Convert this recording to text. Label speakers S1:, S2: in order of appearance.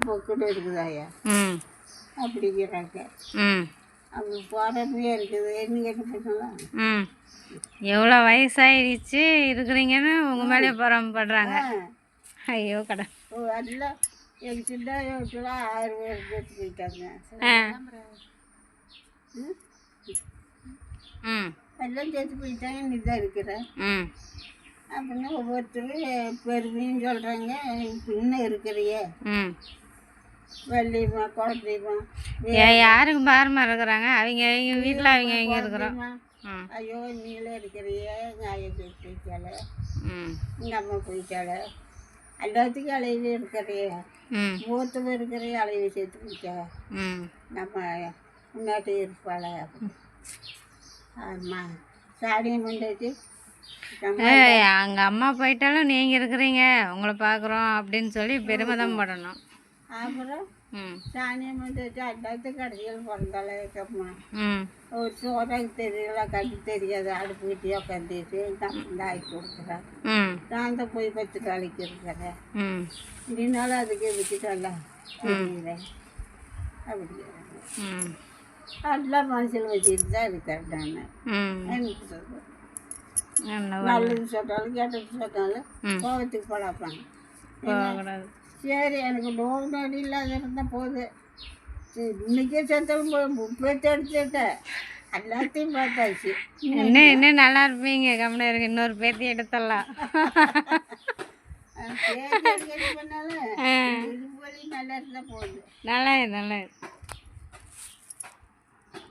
S1: பொக்குன்னு இருக்குதாயா
S2: ம்
S1: அப்படிங்கிறாங்க.
S2: ம்
S1: அப்படி போகிறப்பயே இருக்குது என்ன கேட்டு பண்ணலாம்.
S2: ம் எவ்வளோ வயசாயிடுச்சு இருக்கிறீங்கன்னு உங்கள் மேலே பொறாமப்படுறாங்க. ஐயோ கடை
S1: அதெல்லாம் எங்கள் சின்ன வீட்டுலாம் 6 பேர் சேர்த்து போயிட்டாங்க.
S2: ம்
S1: எல்லாம் சேர்த்து போயிட்டாங்க. நீ தான் இருக்கிறேன்
S2: ம்
S1: அப்படின்னு ஒவ்வொருத்தரும் பெருமையும் சொல்கிறாங்க. இன்னும் இருக்கிறியே
S2: ம்
S1: வெள்ளியம்மா குழந்தையம்மா
S2: யாருக்கு பாரமாக இருக்கிறாங்க? அவங்க வீட்டில் அவங்க இருக்கிறோம். ம்
S1: ஐயோ நீங்களே இருக்கிறியே எங்கள் ஆயை போயிட்டால
S2: ம்
S1: எங்கள் அம்மா போயிட்டால எல்லாத்துக்கும் அலைவே இருக்கிறியே
S2: ம்
S1: மூத்தவ இருக்கிறே அலைவை சேர்த்து போயிட்டா
S2: ம்
S1: நம்ம முன்னாடி இருப்பாள. ஆமாம் சாடியம் பண்ணிட்டு
S2: அங்கே அம்மா போயிட்டாலும் நீங்கள் இருக்கிறீங்க உங்களை பார்க்குறோம் அப்படின்னு சொல்லி பெருமை தான் படணும்.
S1: அப்புறம்
S2: ம்
S1: சாணியம் வந்துட்டு எல்லாத்துக்கும் கடைசியில் பிறந்தாலே இருக்கம்மா.
S2: ம்
S1: ஒரு சோறாக்கு தெரியல கட்டி தெரியாது அடுப்பு கிட்டே உட்காந்துட்டு இந்த ஆக்கி கொடுக்குறேன்.
S2: ம்
S1: நான் தான் போய் 10 நாளைக்கு இருக்கிறேன்.
S2: ம்
S1: இப்படினாலும் அதுக்கு விட்டுட்டல தெரியுறேன் அப்படிங்கிறாங்க.
S2: ம்
S1: அதெல்லாம் மனசில் வச்சுட்டு தான் இருக்கிறேன் நான்.
S2: ம்
S1: எனக்கு சொல்கிறேன்
S2: என்ன
S1: நல்லது சொன்னாலும் கேட்டது சொன்னாலும் கோபத்துக்கு போடாப்பாங்க.
S2: போகக்கூடாது.
S1: சரி எனக்கு நோவு நொடி இல்லாத இருந்தால் போகுது. இன்னைக்கே செத்தாலும் பேத்து எடுத்துட்டேன் எல்லாத்தையும் பார்த்தாச்சு.
S2: இன்னும் நல்லா இருப்பீங்க. கம்முன்னு இருக்கு. இன்னொரு பேத்தி எடுத்துடலாம்.
S1: பேத்தி பண்ணாலும் நல்லா இருந்தால் போகுது.
S2: நல்லா